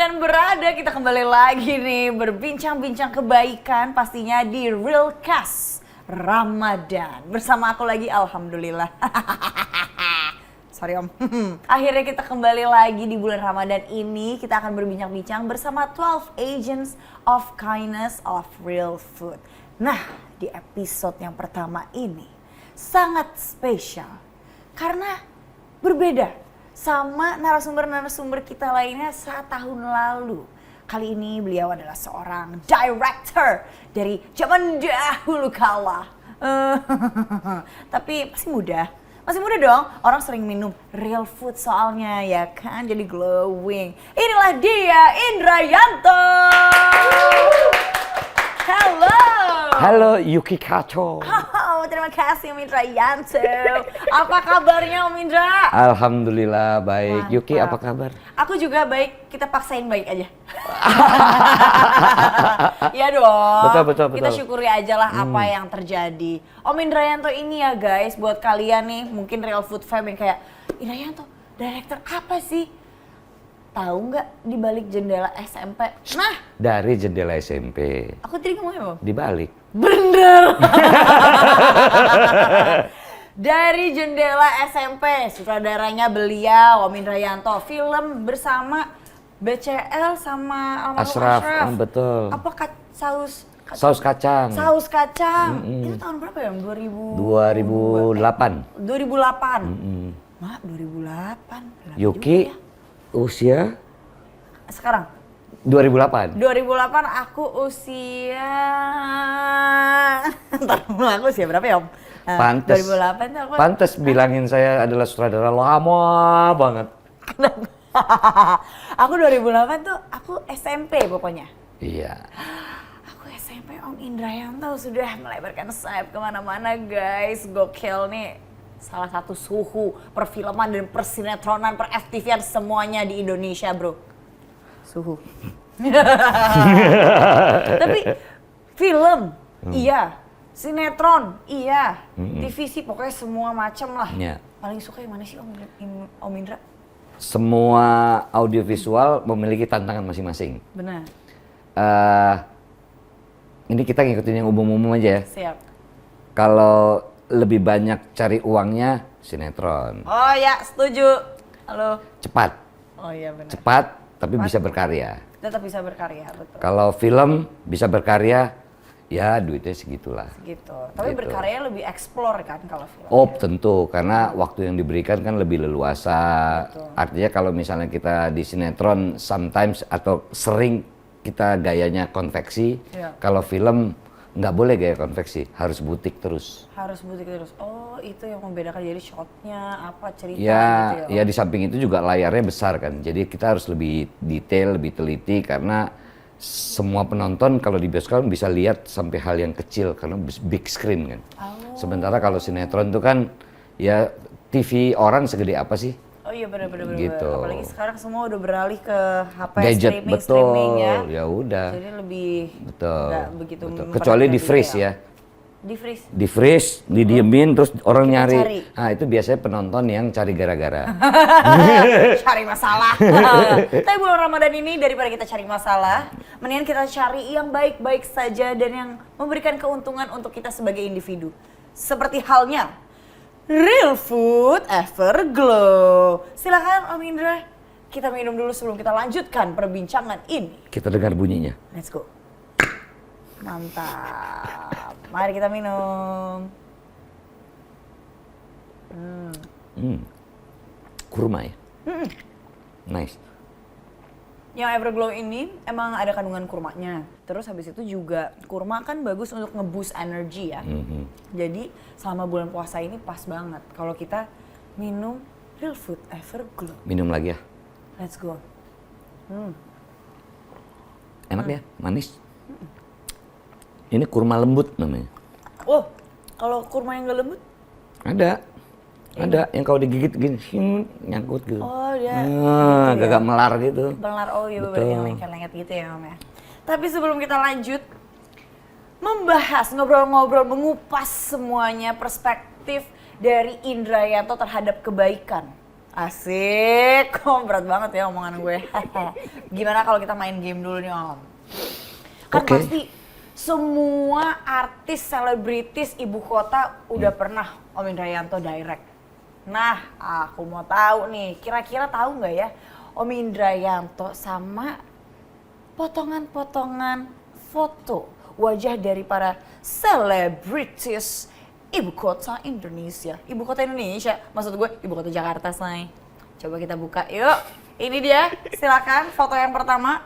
kalian berada, kita kembali lagi nih berbincang-bincang kebaikan pastinya di Realcast Ramadan. Bersama aku lagi, alhamdulillah. Sorry om. Akhirnya kita kembali lagi di bulan Ramadan ini. Kita akan berbincang-bincang bersama 12 Agents of Kindness of Real Food. Nah, di episode yang pertama ini sangat spesial karena berbeda sama narasumber-narasumber kita lainnya saat tahun lalu. Kali ini beliau adalah seorang director dari zaman dahulu kala. Tapi masih muda. Masih muda dong, orang sering minum real food soalnya ya kan, jadi glowing. Inilah dia, Indrayanto. Halo. Halo Yuki Kato. Oh, terima kasih Om Indrayanto. Apa kabarnya Om Indra? Alhamdulillah baik. Mantap. Yuki apa kabar? Aku juga baik, kita paksain baik aja. Iya dong. Betul. Kita syukuri aja lah apa yang terjadi. Om Indrayanto ini ya guys, buat kalian nih mungkin real food fam yang kayak, Indrayanto, director apa sih? Tahu nggak di balik jendela SMP? Nah, Dari jendela SMP. aku tadi ngomongnya apa? Di balik. Bener. Dari jendela SMP, sutradaranya beliau, Om Indrayanto, film bersama BCL sama almarhum Ashraf, Ashraf. betul. Apa Saus kacang. Saus kacang. Itu tahun berapa ya? 2008. 2008. Mak, 2008. Lama Yuki juga ya. usia Sekarang? 2008. 2008 aku usia... Ntar aku usia berapa ya Om? Pantes. 2008 tuh aku... Pantes bilangin saya adalah sutradara lama banget. Aku 2008 tuh aku SMP pokoknya. Iya. Aku SMP Om Indrayanto sudah melebarkan sayap kemana-mana guys. Gokil nih. Salah satu suhu perfilman dan persinetronan, per-FTV-an semuanya di Indonesia bro. Suhu. Tapi film, iya. Sinetron, iya. TVC pokoknya semua macam lah. Iya. Paling suka yang mana sih Om Indra? Semua audiovisual memiliki tantangan masing-masing. Benar. Ini kita ngikutin yang umum-umum aja ya. Siap. Kalau lebih banyak cari uangnya sinetron. Oh ya, setuju. Halo. Cepat. Oh iya benar. Cepat tapi bisa berkarya. Tetap bisa berkarya, betul. Kalau film bisa berkarya, ya duitnya segitulah. Gitu. Tapi Gitu. berkarya lebih explore kan kalau film. Oh tentu, karena waktu yang diberikan kan lebih leluasa. Betul. Artinya kalau misalnya kita di sinetron sometimes atau sering kita gayanya konveksi, Iya. kalau film nggak boleh gaya konveksi, harus butik terus. Harus butik terus. Oh, itu yang membedakan jadi shotnya, apa cerita Ya, gitu ya di samping itu juga layarnya besar kan. Jadi kita harus lebih detail, lebih teliti karena semua penonton kalau di bioskop bisa lihat sampai hal yang kecil karena big screen kan. Oh. Sementara kalau sinetron itu kan ya TV orang segede apa sih? Oh iya benar. Gitu. Apalagi sekarang semua udah beralih ke HP Gadget, streaming ya. Ya udah. Jadi lebih Betul. nggak begitu Betul. memperhatikan Kecuali di freeze detail. ya. Di freeze. Di freeze, didiemin terus orang Kita nyari. cari. Nah, itu biasanya penonton yang cari gara-gara. Cari masalah. Tapi bulan Ramadan ini daripada kita cari masalah, mendingan kita cari yang baik-baik saja dan yang memberikan keuntungan untuk kita sebagai individu. Seperti halnya Real Food Everglow. Silakan Om Indra, kita minum dulu sebelum kita lanjutkan perbincangan ini. Kita dengar bunyinya. Let's go. Mantap. Mari kita minum. Kurma ya? Nice. Yang Everglow ini emang ada kandungan kurmanya. Terus habis itu juga kurma kan bagus untuk nge-boost energi ya. Jadi selama bulan puasa ini pas banget kalau kita minum Real Food Everglow. Minum lagi ya. Let's go. Enak ya, manis. Ini kurma lembut namanya. Oh, kalau kurma yang gak lembut? Ada. Ada yang kalau digigit gini, nyangkut gitu. Oh dia Agak melar gitu. Benar, oh iya Betul. bener yang lengket-lengket gitu ya Om ya. Tapi sebelum kita lanjut membahas, ngobrol-ngobrol, mengupas semuanya perspektif dari Indrayanto terhadap kebaikan. Asik, kok berat banget ya omongan gue. Gimana kalau kita main game dulu nih Om? Kan Oke. pasti semua artis, selebritis ibu kota udah pernah Om Indrayanto direct. Nah, aku mau tahu nih, kira-kira tahu nggak ya Om Indrayanto sama potongan-potongan foto wajah dari para selebritis ibu kota Indonesia. Ibu kota Indonesia, maksud gue ibu kota Jakarta, say. Coba kita buka yuk. Ini dia, silakan foto yang pertama.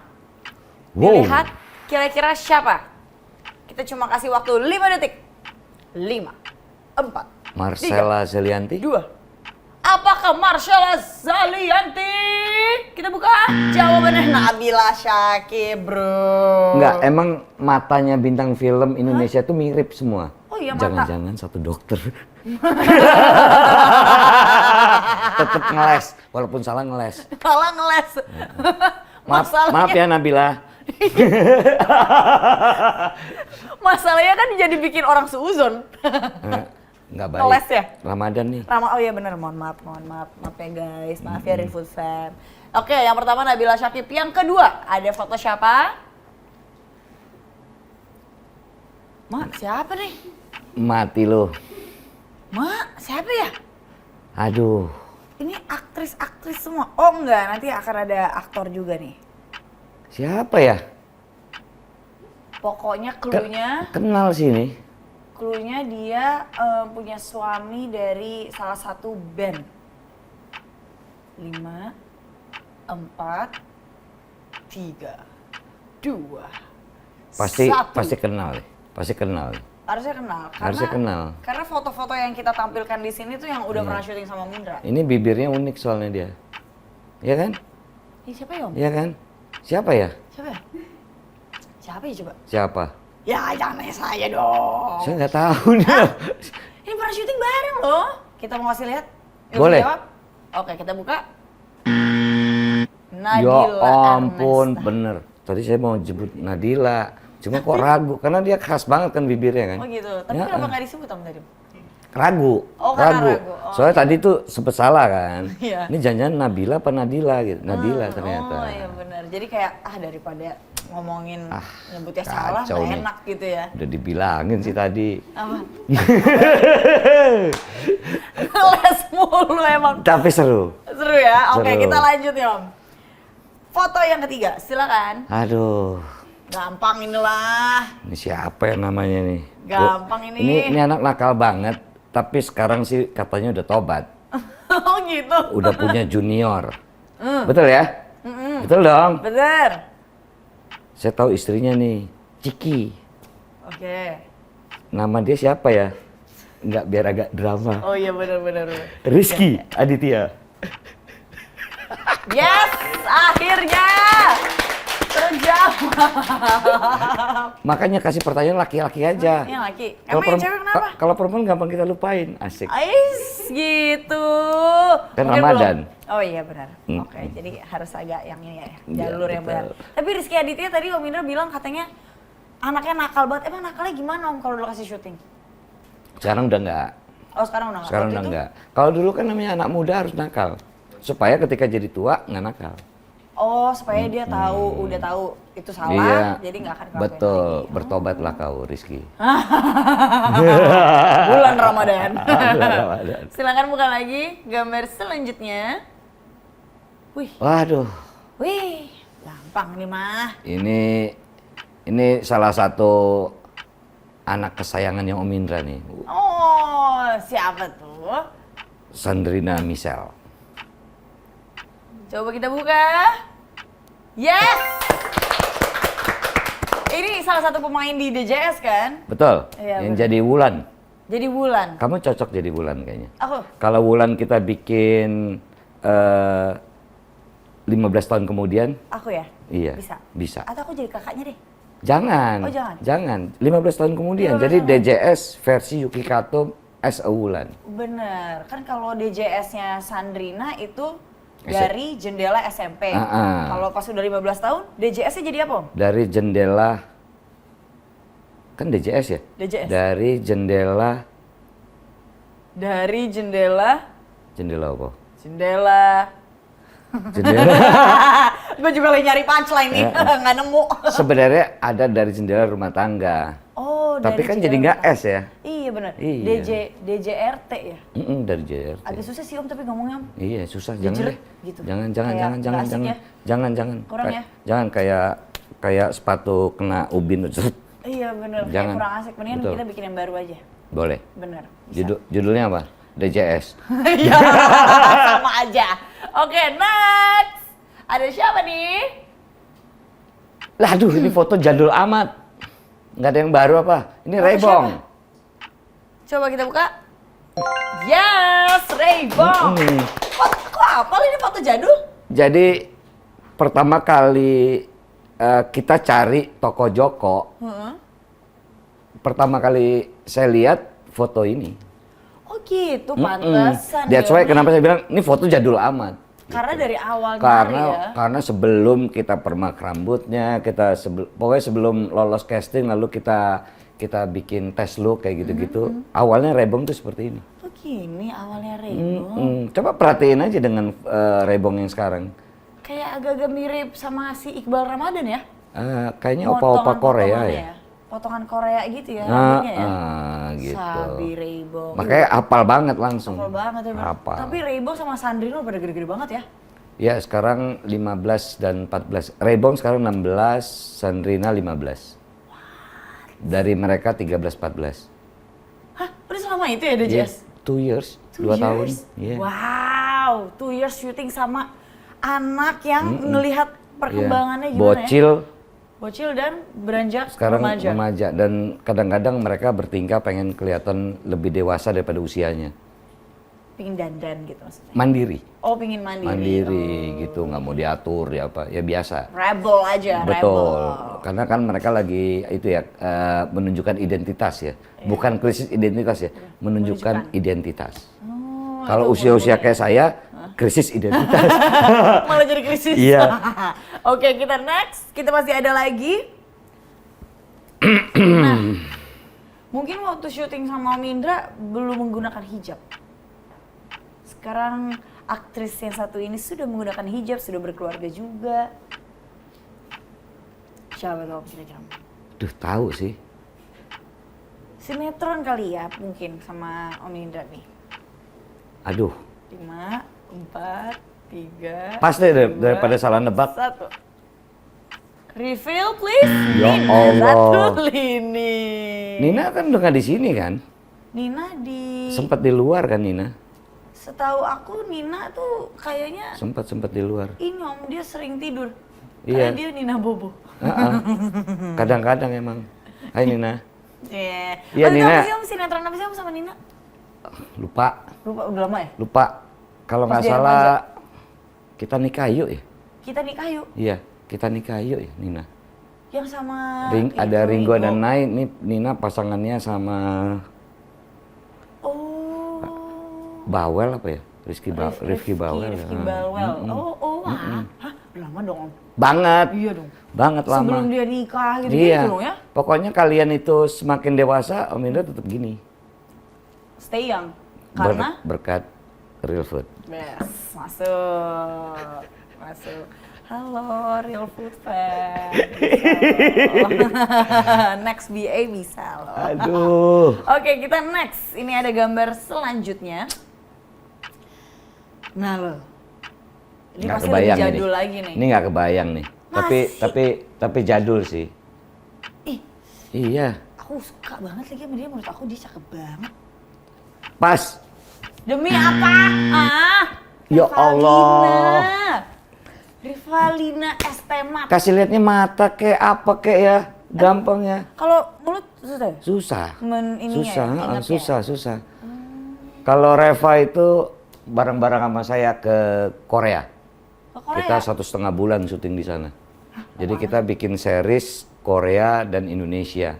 Wow. Dilihat kira-kira siapa? Kita cuma kasih waktu 5 detik. 5, 4, Marcella Zalianty? 2. Apakah Marcella Zalianty? Kita buka. Jawabannya Nabila Syakieb, bro. Enggak, emang matanya bintang film Indonesia tuh mirip semua. Oh iya, mata. Jangan-jangan satu dokter. Tetep ngeles, walaupun salah ngeles. Salah ngeles. Maaf ya Nabila. Masalahnya kan jadi bikin orang seuzon. Enggak baik. Ngeles ya? Ramadan nih. Oh iya benar, mohon maaf ya guys, maaf ya Refood Fam. Oke, yang pertama Nabila Syakieb, yang kedua ada foto siapa? Mak, siapa nih? Mati lo. Mak, siapa ya? Aduh. Ini aktris-aktris semua. Oh enggak, nanti akan ada aktor juga nih. Siapa ya? Pokoknya cluenya Kenal sih ini. Cluenya dia punya suami dari salah satu band. 5, 4, 3, 2, Pasti 1. pasti kenal deh. Pasti kenal. Harusnya kenal. Harusnya kenal. Karena foto-foto yang kita tampilkan di sini tuh yang udah pernah syuting sama Mindra. Ini bibirnya unik soalnya dia. Iya kan? Ini siapa ya Om? Iya kan? Siapa ya? Siapa ya? Siapa ya coba? Siapa? Ya jangan nanya saya dong. Saya nggak tahu nih. Ini pernah syuting bareng loh. Kita mau kasih lihat? Yuk, Boleh. jawab. Oke, kita buka. Ya Nabila ampun, Ernesta. bener. Tadi saya mau jemput Nadila. Cuma kok ragu, karena dia khas banget kan bibirnya kan. Oh gitu. Tapi Ya, kenapa nggak disebut Om tadi? Ragu, Oh, karena ragu. Oh. Soalnya tadi tuh sempet salah kan. Iya. Ini jangan Nabila apa Nadila gitu. Nadila ternyata. Oh iya benar. Jadi kayak daripada ngomongin nyebutnya salah kacau nggak nih. enak gitu ya. Udah dibilangin sih tadi. Apa? Les mulu emang. Tapi seru. Seru ya? Oke, Seru. kita lanjut ya Om. Foto yang ketiga, silakan. Aduh, Gampang inilah. ini siapa ya namanya nih? Gampang ini. Ini anak nakal banget. Tapi sekarang sih katanya udah tobat. Oh gitu. Udah punya junior. Betul ya? Betul dong. Bener. Saya tahu istrinya nih, Ciki. Oke. Nama dia siapa ya? Nggak, biar agak drama. Oh iya bener. Rizky Aditya. Yes, akhirnya terjawab. Makanya kasih pertanyaan laki-laki aja. Yang laki. Kalau Emang yang cewek kenapa? Kalau perempuan gampang kita lupain, asik. Ais gitu. Kan Mungkin Ramadan. belum- Oh iya benar. Oke, jadi harus agak yang ini ya, Iya, jalur yang benar. betul. Tapi Rizky Aditya tadi Om Indra bilang katanya anaknya nakal banget. Emang nakalnya gimana Om kalau udah kasih syuting? Sekarang udah nggak. Oh sekarang udah nggak? Sekarang Waktu udah itu? nggak. Kalau dulu kan namanya anak muda harus nakal. Supaya ketika jadi tua nggak nakal. Oh supaya dia tahu, udah tahu itu salah, Iya. jadi nggak akan ngelakuin Betul, lagi. bertobatlah kau Rizky. Bulan Ramadan. Bulan Ramadan. Silakan buka lagi gambar selanjutnya. Wih, Waduh, wih, gampang nih mah. ini salah satu anak kesayangan yang Om Indra nih, Oh, siapa tuh? Sandrina Michelle. Coba kita buka. Yes! Ini salah satu pemain di DJS kan? Betul, Iya, yang benar. jadi Wulan. Jadi Wulan. Kamu cocok jadi Wulan kayaknya. Aku? Kalau Wulan kita bikin 15 tahun kemudian, Aku ya? iya, Bisa? bisa. Atau aku jadi kakaknya deh? Jangan, Oh, jangan? jangan. 15 tahun kemudian, 15 jadi tahun. DJS versi Yuki Kato as a Wulan. Bener, kan kalau DJS-nya Sandrina itu S- dari jendela SMP. Kalau pas udah 15 tahun, DJS-nya jadi apa Om? Dari jendela, kan DJS ya? DJS. Dari jendela, Dari jendela jendela apa? Jendela. Jendela. Gue juga lagi nyari punchline nih, nggak nemu. Sebenarnya ada dari jendela rumah tangga. Oh, Tapi dari kan jendela jadi nggak rumah S ya. Iya benar. Iya. DJRT ya. Dari JRT. Agak susah sih Om tapi ngomongnya Om. Iya susah, Jujur, jangan deh. gitu. Jangan, Kayak nggak asik ya? jangan. Kurang ya? Jangan kayak sepatu kena ubin. Iya benar. Kayak Jangan. kurang asik. Mendingan Betul. kita bikin yang baru aja. Boleh. Bener. Bisa. Judulnya apa? DJS. Iya, sama aja. Oke, next. Ada siapa nih? Lah aduh, ini foto jadul amat. Nggak ada yang baru apa? Ini Foto Raybong. siapa? Coba kita buka. Yes, Raybong. Kok apa ini foto jadul? Jadi pertama kali kita cari toko Joko. Pertama kali saya lihat foto ini. Oh gitu, pantesan. That's why kenapa saya bilang ini foto jadul amat. Karena dari awal Karena sebelum kita permak rambutnya, pokoknya sebelum lolos casting lalu kita bikin tes look kayak gitu-gitu. Awalnya Raybong tuh seperti ini. Oh gini awalnya Raybong. Coba perhatiin aja dengan Raybong yang sekarang. Kayak agak-agak mirip sama si Iqbal Ramadan ya? Kayaknya opa-opa Korea ya. Potongan Korea gitu ya rambutnya ya? Gitu. Sabi Raybong. Makanya hafal banget langsung. Hafal banget ya. Hafal. Tapi Raybong sama Sandrino pada gede-gede banget ya? Ya sekarang 15 dan 14. Raybong sekarang 16, Sandrina 15. Dari mereka 13-14. Hah? Udah selama itu ya DJS? 2 years, 2 tahun. Yeah. Wow, 2 years syuting sama anak yang ngelihat perkembangannya gimana Bocil, ya? Bocil dan beranjak sekarang remaja. remaja. Dan kadang-kadang mereka bertingkah pengen kelihatan lebih dewasa daripada usianya. Pingin dandan gitu maksudnya? Mandiri. Oh pingin mandiri. Mandiri gitu, nggak mau diatur ya apa, ya biasa. Rebel aja, Betul, rebel. karena kan mereka lagi itu ya menunjukkan identitas ya, bukan krisis identitas ya, menunjukkan identitas. Kalau usia-usia kayak saya, krisis identitas. Malah jadi krisis. Iya. Oke, kita next. Kita masih ada lagi. Nah, mungkin waktu syuting sama Om Indra belum menggunakan hijab. Sekarang aktris yang satu ini sudah menggunakan hijab, sudah berkeluarga juga. Siapa tahu kira-kira? Duh, tahu sih. Sinetron kali ya mungkin sama Om Indra nih. Aduh. 5, 4, 3. Pas deh daripada salah nebak. 1. Reveal please. Ya Nina Allah. Zatulini. Nina kan udah nggak di sini kan? Nina di. Sempat di luar kan Nina? Setahu aku Nina tuh kayaknya Sempat di luar. ini Om dia sering tidur. Iya. Karena dia Nina Bobo. Kadang-kadang emang. Hai Nina. Iya. Iya, Itu Nina. apa sih Om sinetron apa sih Om sama Nina? Lupa. Lupa udah lama ya? Lupa. Kalau Pas nggak dia salah remaja. kita nikah yuk ya. Kita nikah yuk. Iya, kita nikah yuk ya Nina. Yang sama Ada Ringo dan Nai, nih Nina pasangannya sama Oh. Bawel apa ya? Rifki Bawel. Rifki Bawel. Wah. Hah, udah lama dong Om. Banget. Iya dong. Banget lama. Sebelum dia nikah gitu Iya. dong ya. Pokoknya kalian itu semakin dewasa, Om Indra tetap gini. Stay young. Karena Berkat Real Food. yes, masuk. Halo, Real Food Fan. Next BA bisa loh. Aduh. Oke, kita next. Ini ada gambar selanjutnya. Nah lo, ini Nggak pasti kebayang lebih jadul lagi nih. Ini nggak kebayang nih. Tapi jadul sih. Ih, Iya. aku suka banget lagi sama dia. Menurut aku dia cakep banget. Pas. Demi apa? Ya Allah. Rivalina ST Mat. Kasih liatnya mata kayak apa kayak ya. Gampang ya. Kalau mulut susah ya? Susah. Ingatnya. Susah. Kalau Reva itu bareng-bareng sama saya ke Korea. Ke Korea? Kita 1,5 bulan syuting di sana. Jadi kita bikin series Korea dan Indonesia.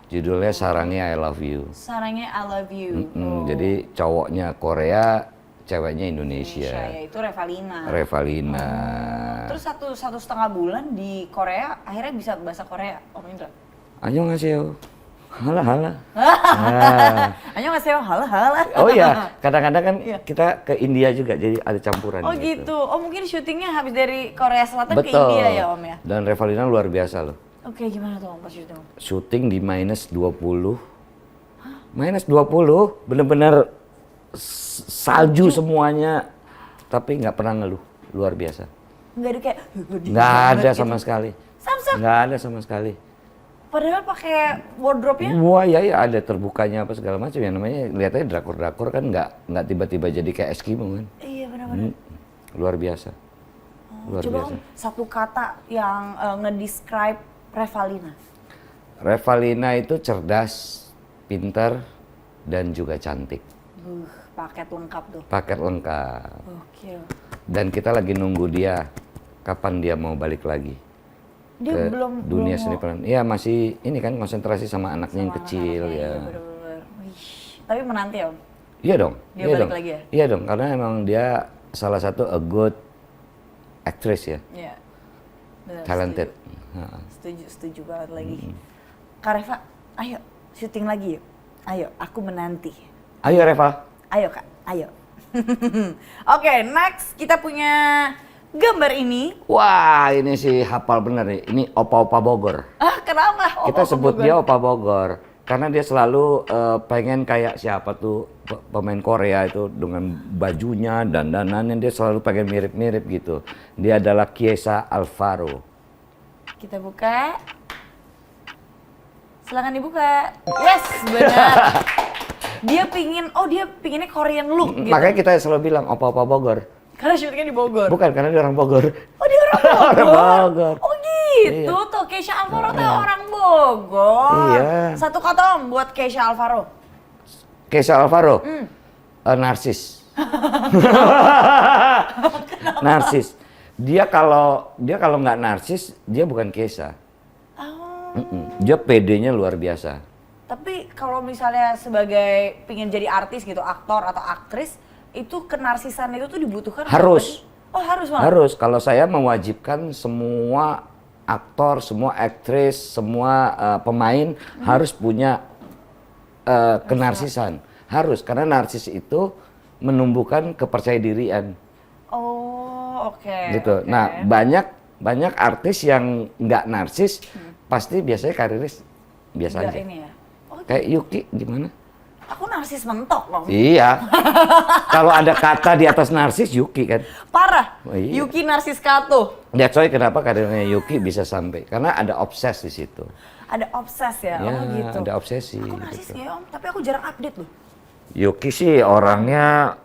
Judulnya Sarangnya I Love You. Sarangnya I Love You. Jadi cowoknya Korea, ceweknya Indonesia. Yaitu Revalina. Revalina. Terus 1,5 bulan di Korea, akhirnya bisa bahasa Korea, Om Indra. Annyeonghaseyo. Hala. Nah. Annyeonghaseyo, hala. Oh iya, kadang-kadang kan Iya. kita ke India juga, jadi ada campuran. Oh gitu. Oh mungkin syutingnya habis dari Korea Selatan ke Betul. India ya Om ya? Dan Revalina luar biasa loh. Oke, gimana tuh Om pas syuting? Syuting di minus 20. Minus 20, bener-bener salju semuanya. Tapi nggak pernah ngeluh, luar biasa. Nggak ada kayak Nggak ada banget sama gitu. sekali. Samsak. Nggak ada sama sekali. Padahal pakai wardrobe-nya. Wah ya ada terbukanya apa segala macam ya, namanya lihatnya drakor-drakor kan nggak tiba-tiba jadi kayak Eskimo kan. Iya benar-benar. Luar biasa. Luar Coba biasa. Om, satu kata yang ngedescribe Revalina. Revalina itu cerdas, pintar, dan juga cantik. Paket lengkap tuh. Paket lengkap. Oke. Dan kita lagi nunggu dia, kapan dia mau balik lagi Dia ke belum dunia belum seni peran. Iya masih ini kan konsentrasi sama anaknya yang sama kecil anak-anaknya, ya. iya, bener-bener. Wih, tapi menanti Om. Iya dong. Dia iya balik dong. lagi ya? Iya dong, karena emang dia salah satu a good actress ya, Iya. Bener, talented. Setuju banget lagi. Kak Reva, ayo syuting lagi yuk. Ayo, aku menanti. Ayo Reva. Ayo Kak, ayo. Oke, next kita punya gambar ini. Wah ini sih hafal bener nih, ini Opa-Opa Bogor. Kenapa? Kita sebut dia Opa Bogor karena dia selalu pengen kayak siapa tuh pemain Korea itu dengan bajunya dan dandanannya, dia selalu pengen mirip-mirip gitu. Dia adalah Kiesa Alvaro. Kita buka. Silakan dibuka. Yes, benar. Dia pinginnya Korean look gitu. Makanya kita selalu bilang Opa-Opa Bogor. Karena syutingnya di Bogor. Bukan karena dia orang Bogor. Oh, dia orang Bogor. Orang Bogor. Oh gitu Iya. tuh, Keisha Alvaro tuh orang Bogor. Iya. Satu kata Om buat Keisha Alvaro. Kiesa Alvaro. Narsis. Narsis. Dia kalau nggak narsis, dia bukan Kiesa. Oh. Dia PD-nya luar biasa. Tapi kalau misalnya sebagai pingin jadi artis gitu, aktor atau aktris, itu kenarsisan itu tuh dibutuhkan? Harus. Oh harus malah? Harus. Kalau saya mewajibkan semua aktor, semua aktris, semua pemain harus punya kenarsisan. Harus, karena narsis itu menumbuhkan kepercayadirian. Oh oke. Gitu. Oke. Nah banyak artis yang nggak narsis, pasti biasanya karirnya biasa Nggak aja. ini ya? Oh, Kayak Yuki gimana? aku narsis mentok loh. Iya. Kalau ada kata di atas narsis, Yuki kan. Parah. Oh, iya. Yuki narsis kato. That's why kenapa karirnya Yuki bisa sampai, karena ada obses di situ. Ada obses ya? Ya, Oh gitu. ada obsesi. Aku narsis gitu. ya Om, tapi aku jarang update loh. Yuki sih orangnya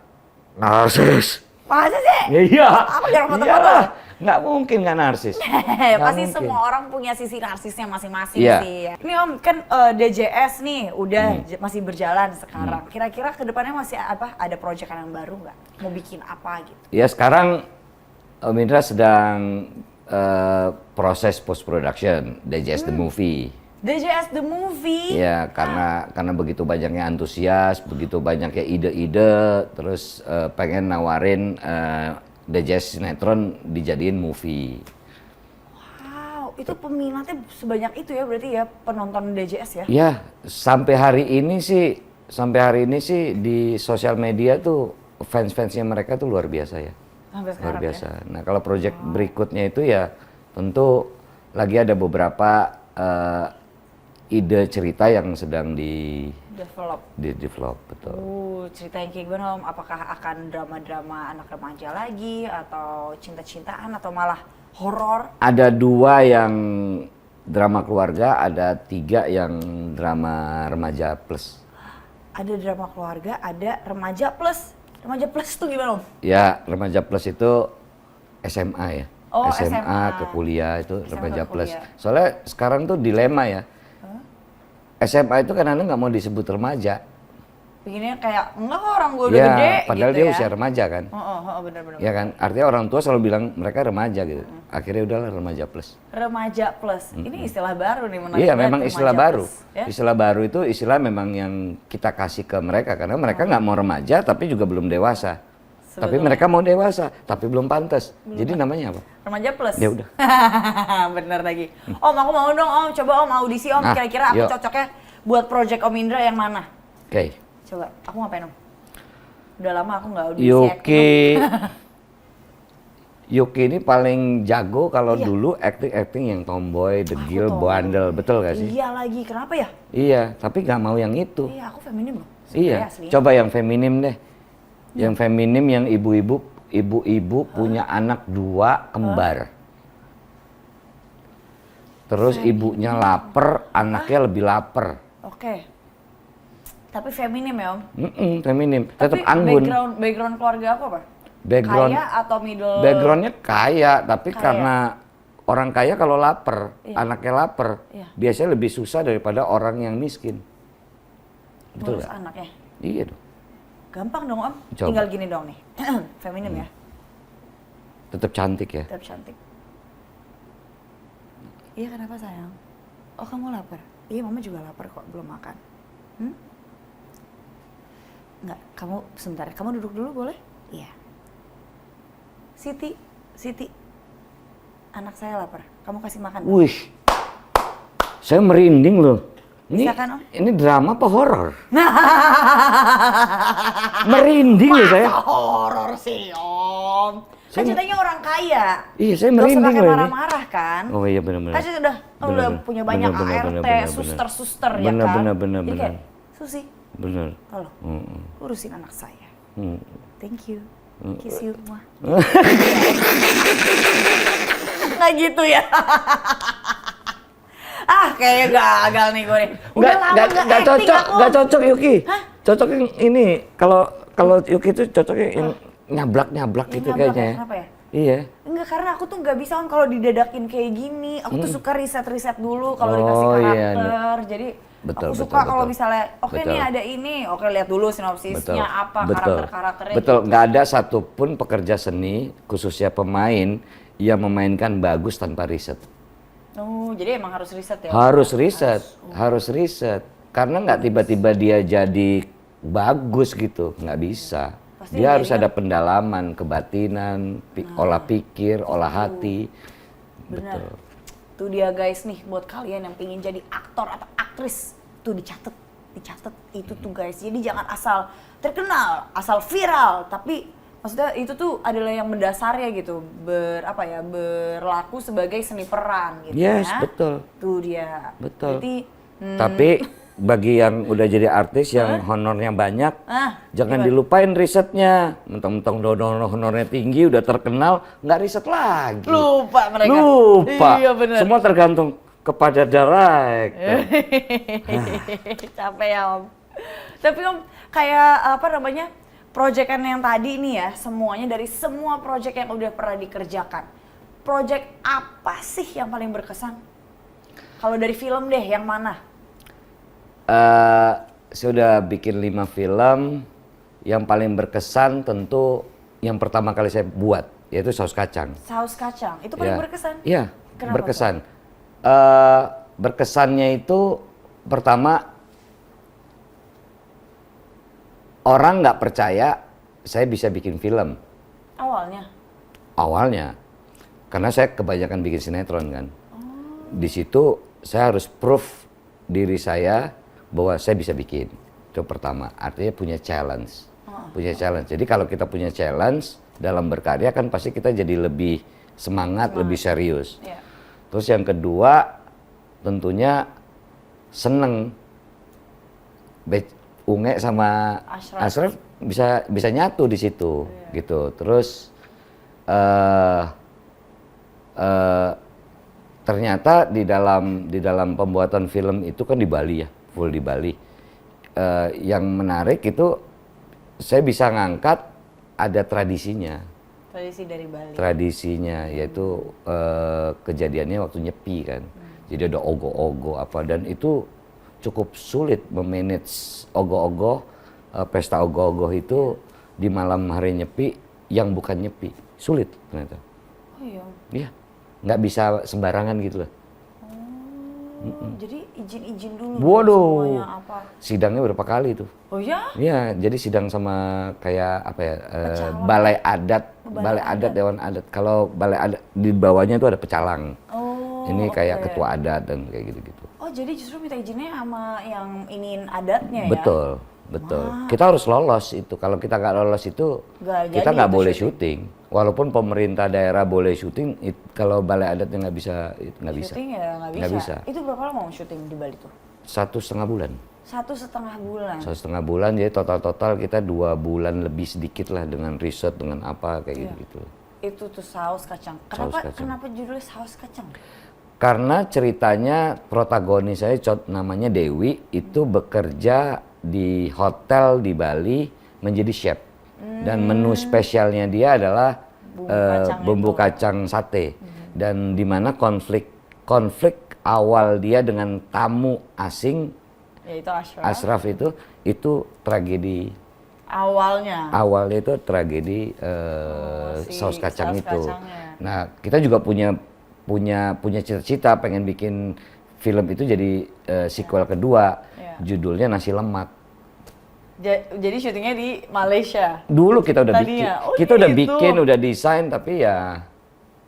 narsis. Masa sih? Iya. Aku jarang foto-foto. Iyalah. Nggak mungkin nggak narsis. Nggak Pasti mungkin. semua orang punya sisi narsisnya masing-masing Iya. sih. Ini Om kan DJS nih udah masih berjalan sekarang. Kira-kira kedepannya masih apa? Ada proyekan yang baru nggak? Mau bikin apa gitu? Ya sekarang Om Indra sedang proses post production DJS The Movie. DJS The Movie? Ya karena begitu banyaknya antusias, begitu banyaknya ide-ide, terus pengen nawarin DJS sinetron dijadiin movie. Wow, itu peminatnya sebanyak itu ya berarti ya penonton DJS ya? Ya sampai hari ini sih di sosial media tuh fans-fansnya mereka tuh luar biasa ya. Sampai Luar sekarang biasa. ya? Nah kalau project berikutnya itu ya tentu lagi ada beberapa ide cerita yang sedang Develop. betul. Cerita yang kayak gimana Om? Apakah akan drama-drama anak remaja lagi atau cinta-cintaan atau malah horor? Ada 2 yang drama keluarga, ada 3 yang drama remaja plus. Ada drama keluarga, ada remaja plus. Remaja plus tuh gimana Om? Ya remaja plus itu SMA ya. Oh, SMA SMA. ke kuliah itu SMA remaja ke plus. kuliah. Soalnya sekarang tuh dilema ya. SMA itu kadang-kadang nggak mau disebut remaja. Bikinnya kayak enggak kok orang gue udah Ya, gede padahal gitu dia ya. usia remaja kan. Oh, bener-bener. Ya kan, artinya orang tua selalu bilang mereka remaja gitu. Akhirnya udahlah remaja plus. Remaja plus. Ini istilah baru nih menarik. Iya, banget, memang remaja istilah baru. plus, ya? Istilah baru itu istilah memang yang kita kasih ke mereka karena mereka nggak mau remaja tapi juga belum dewasa. Tapi Sebetulnya. mereka mau dewasa, tapi belum pantas. Jadi namanya apa? Remaja plus. Ya udah. Bener lagi. Om, aku mau dong Om, coba Om audisi Om. Nah, Kira-kira aku yuk. cocoknya buat project Om Indra yang mana? Oke. Coba, aku ngapain Om? Udah lama aku nggak audisi Yuki, acting. Yuki ini paling jago kalau Iya. dulu acting yang tomboy, degil, tomboy. bandel, betul gak sih? Iya lagi, kenapa ya? Iya, tapi nggak mau yang itu. Iya, aku feminim loh. Iya, sebenarnya aslinya. coba yang feminim deh. Yang feminim yang ibu-ibu punya anak 2 kembar. Terus ibunya lapar, anaknya lebih lapar. Oke. Tapi feminim ya Om? Feminim, tetap Tapi anggun. background keluarga aku apa? Background, Kaya atau middle? backgroundnya kaya, tapi Kaya. karena orang kaya kalau lapar, Iya. anaknya lapar, Iya. biasanya lebih susah daripada orang yang miskin. Betul Ngurus nggak? anaknya. Iya dong. Gampang dong Om. Coba. Tinggal gini dong nih. Feminim ya, Tetap cantik ya. tetap cantik. Iya kenapa sayang? Oh kamu lapar? Iya mama juga lapar kok, belum makan. Enggak, kamu sebentar. Kamu duduk dulu boleh? Iya. Siti, anak saya lapar. Kamu kasih makan. dong. Wih, saya merinding loh. Ini, Bisa kan, Om? ini drama apa horor? Merinding loh saya. Horor sih Om. Kan Saya- ceritanya orang kaya. Iya, saya Gak usah merinding pakai loh ini. marah-marah kan. Oh iya benar-benar. Kan udah Bener, punya banyak bener, ART, bener, bener. suster-suster ya Bener, kan. bener, bener, Jadi kayak, bener. Susi, Bener. tolong urusin anak saya. Thank you. Kiss you. Mwah. Nggak gitu ya. Kayaknya gagal nih gue nih. Udah lama nggak acting cocok, aku. nggak cocok Yuki. Hah? Cocok yang ini. Kalau Yuki itu cocoknya yang nyablak gitu Nyablak kayaknya. ya, kenapa ya? Iya. Enggak, karena aku tuh nggak bisa kalau didadakin kayak gini. Aku tuh suka riset-riset dulu kalau dikasih Oh, iya, karakter. Jadi Betul, aku betul, suka kalau betul. misalnya, oke Betul. nih ada ini, oke lihat dulu sinopsisnya apa, karakter-karakternya. Betul, nggak ada satupun pekerja seni, khususnya pemain, yang memainkan bagus tanpa riset. Oh, jadi emang harus riset ya? Harus riset. Karena nggak tiba-tiba dia jadi bagus gitu, nggak bisa. Pasti Dia harus jadinya- ada pendalaman, kebatinan, olah pikir, olah hati. Benar. Betul. Tuh dia guys nih, buat kalian yang pengen jadi aktor atau aktris, tuh dicatat itu tuh guys. Jadi jangan asal terkenal, asal viral, tapi maksudnya itu tuh adalah yang mendasarnya gitu, berlaku sebagai seni peran gitu Yes, ya. betul. Tuh dia. Betul. Berarti, Tapi bagi yang udah jadi artis yang honornya banyak, jangan gimana? dilupain risetnya. Mentang-mentang honornya tinggi, udah terkenal, nggak riset lagi. lupa mereka. Lupa. Iya benar. Semua tergantung kepada director. Capek ya Om. Tapi Om, kayak apa namanya, proyekan yang tadi nih ya, semuanya dari semua proyek yang udah pernah dikerjakan. Proyek apa sih yang paling berkesan? Kalau dari film deh, yang mana? Sudah bikin 5 film, yang paling berkesan tentu yang pertama kali saya buat, yaitu Saus Kacang. Saus kacang, itu paling Ya. berkesan? Iya, Kenapa, berkesan. Berkesannya itu pertama orang nggak percaya saya bisa bikin film Awalnya? awalnya, karena saya kebanyakan bikin sinetron kan. Di situ saya harus proof diri saya bahwa saya bisa bikin. Itu pertama, artinya punya challenge. Punya challenge. Jadi kalau kita punya challenge dalam berkarya kan pasti kita jadi lebih semangat. Lebih serius. Iya. Terus yang kedua tentunya seneng Unge sama Ashraf bisa nyatu di situ gitu. Terus ternyata di dalam pembuatan film itu kan di Bali ya, full di Bali. Yang menarik itu saya bisa ngangkat ada tradisinya. Tradisi dari Bali. Tradisinya yaitu kejadiannya waktu nyepi kan. Jadi ada ogoh-ogoh apa, dan itu cukup sulit memanage ogoh-ogoh, pesta ogoh-ogoh itu di malam hari nyepi yang bukan nyepi. Sulit ternyata. Oh iya. Iya, nggak bisa sembarangan gitu lah. Jadi izin-izin dulu Waduh. semuanya apa. Sidangnya berapa kali itu? Oh ya? Iya, jadi sidang sama kayak apa ya, Pecalang. balai adat, Balai adat. dewan adat. Kalau balai adat di bawahnya itu ada pecalang. Oh. Ini kayak oke. ketua adat dan kayak gitu-gitu. Oh jadi justru minta izinnya sama yang iniin adatnya ya? Betul, betul. Kita harus lolos itu. Kalau kita nggak lolos itu, kita nggak boleh syuting. Walaupun pemerintah daerah boleh syuting, kalau balai adatnya nggak bisa, nggak bisa. Syuting ya nggak bisa. Itu berapa lama mau syuting di Bali tuh? 1,5 bulan. 1,5 bulan. 1,5 bulan, jadi total kita 2 bulan lebih sedikit lah dengan riset, dengan apa kayak gitu. Itu tuh saus kacang. Kenapa judulnya saus kacang? Karena ceritanya protagonis saya namanya Dewi itu bekerja di hotel di Bali menjadi chef. Dan menu spesialnya dia adalah bumbu kacang sate. Dan di mana konflik awal dia dengan tamu asing, yaitu Ashraf itu tragedi. Awalnya itu tragedi saus kacang itu. Kacangnya. Nah, kita juga punya cita-cita pengen bikin film itu jadi sequel kedua, judulnya Nasi Lemak. Jadi syutingnya di Malaysia. Dulu kita udah bikin, udah desain, tapi ya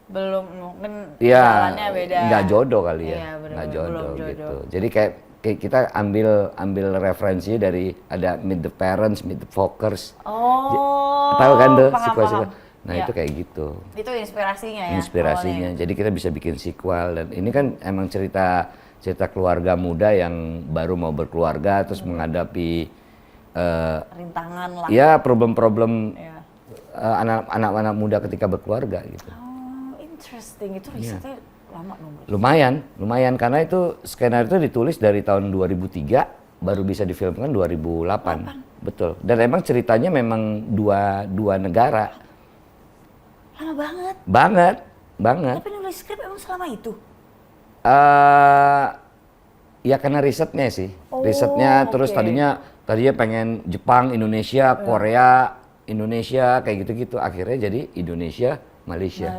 belum, mungkin jalannya beda. Nggak jodoh kali ya, iya, nggak jodoh gitu. Jadi kayak kita ambil referensi dari ada Meet the Parents, Meet the Fockers. Tahu kan tuh sequel. Nah itu kayak gitu. Itu inspirasinya ya? Inspirasinya. Jadi kita bisa bikin sequel, dan ini kan emang cerita keluarga muda yang baru mau berkeluarga terus menghadapi rintangan lah. Ya problem-problem anak-anak muda ketika berkeluarga gitu. Oh, interesting. Itu risetnya lama dong. Lumayan karena itu skenario itu ditulis dari tahun 2003, baru bisa difilmkan 2008. Betul. Dan emang ceritanya memang dua negara. Lama banget. Banget. Tapi nulis skrip emang selama itu? Ya karena risetnya sih. Risetnya terus tadinya pengen Jepang, Indonesia, Korea, Indonesia kayak gitu-gitu. Akhirnya jadi Indonesia, Malaysia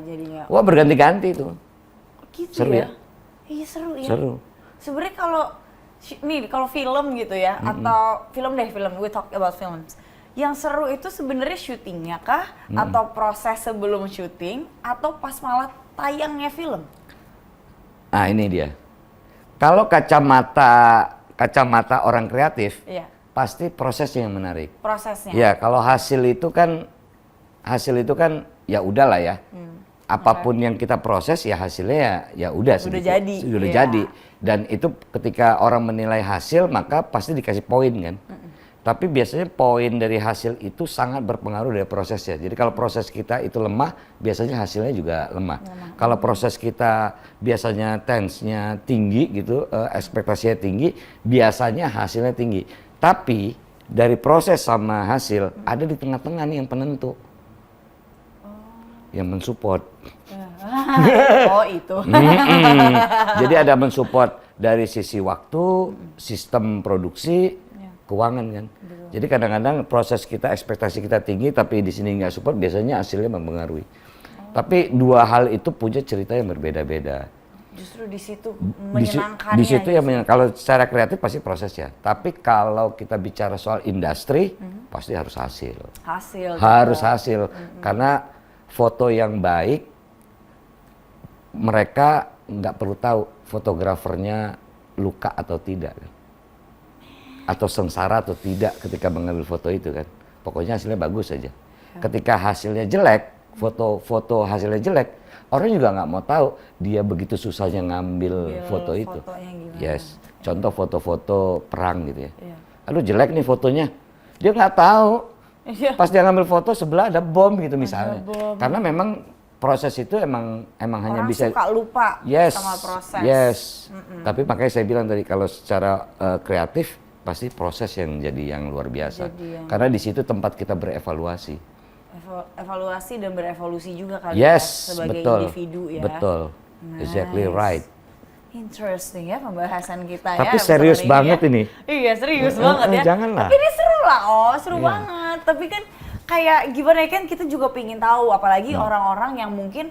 jadinya. Wah, berganti-ganti tuh. Gitu seru ya? Iya seru ya. Seru. Sebenarnya kalau film gitu ya, atau film we talk about films. Yang seru itu sebenarnya syutingnya kah, atau proses sebelum syuting, atau pas malah tayangnya film? Ah, ini dia. Kalau kacamata orang kreatif, pasti prosesnya yang menarik. Prosesnya. Ya, kalau hasil itu kan ya udahlah ya. Apapun yang kita proses ya hasilnya ya udah sudah jadi. Dan itu ketika orang menilai hasil maka pasti dikasih poin kan. Tapi biasanya poin dari hasil itu sangat berpengaruh dari prosesnya. Jadi kalau proses kita itu lemah, biasanya hasilnya juga lemah. Kalau proses kita biasanya tense-nya tinggi gitu, ekspektasinya tinggi, biasanya hasilnya tinggi. Tapi dari proses sama hasil ada di tengah-tengah nih yang penentu. Yang mensupport. Itu. Jadi ada mensupport dari sisi waktu, sistem produksi, keuangan kan. Jadi kadang-kadang proses kita, ekspektasi kita tinggi, tapi di sini nggak support, biasanya hasilnya mempengaruhi. Tapi dua hal itu punya cerita yang berbeda-beda. Justru di situ menyenangkannya. Di situ yang kalau secara kreatif pasti proses ya. Tapi kalau kita bicara soal industri, pasti harus hasil. Harus hasil. Karena foto yang baik, mereka nggak perlu tahu fotografernya luka atau tidak. Atau sengsara atau tidak ketika mengambil foto itu kan. Pokoknya hasilnya bagus saja. Ketika hasilnya jelek, foto hasilnya jelek, orang juga nggak mau tahu dia begitu susahnya ngambil foto itu. Yes, contoh foto-foto perang gitu ya. Aduh jelek nih fotonya, dia nggak tahu. Pas dia ngambil foto sebelah ada bom gitu misalnya. Karena memang proses itu emang hanya orang bisa suka lupa sama proses. Yes. Tapi makanya saya bilang tadi kalau secara kreatif pasti proses yang jadi yang luar biasa. Karena di situ tempat kita berevaluasi. Evaluasi dan berevolusi juga kali sebagai individu ya. Betul. Exactly right. Interesting ya pembahasan kita. Tapi serius banget ini. Iya serius banget ya. Janganlah. Tapi ini seru lah, seru banget. Tapi kan kayak gimana ya, kan kita juga pingin tahu, apalagi orang-orang yang mungkin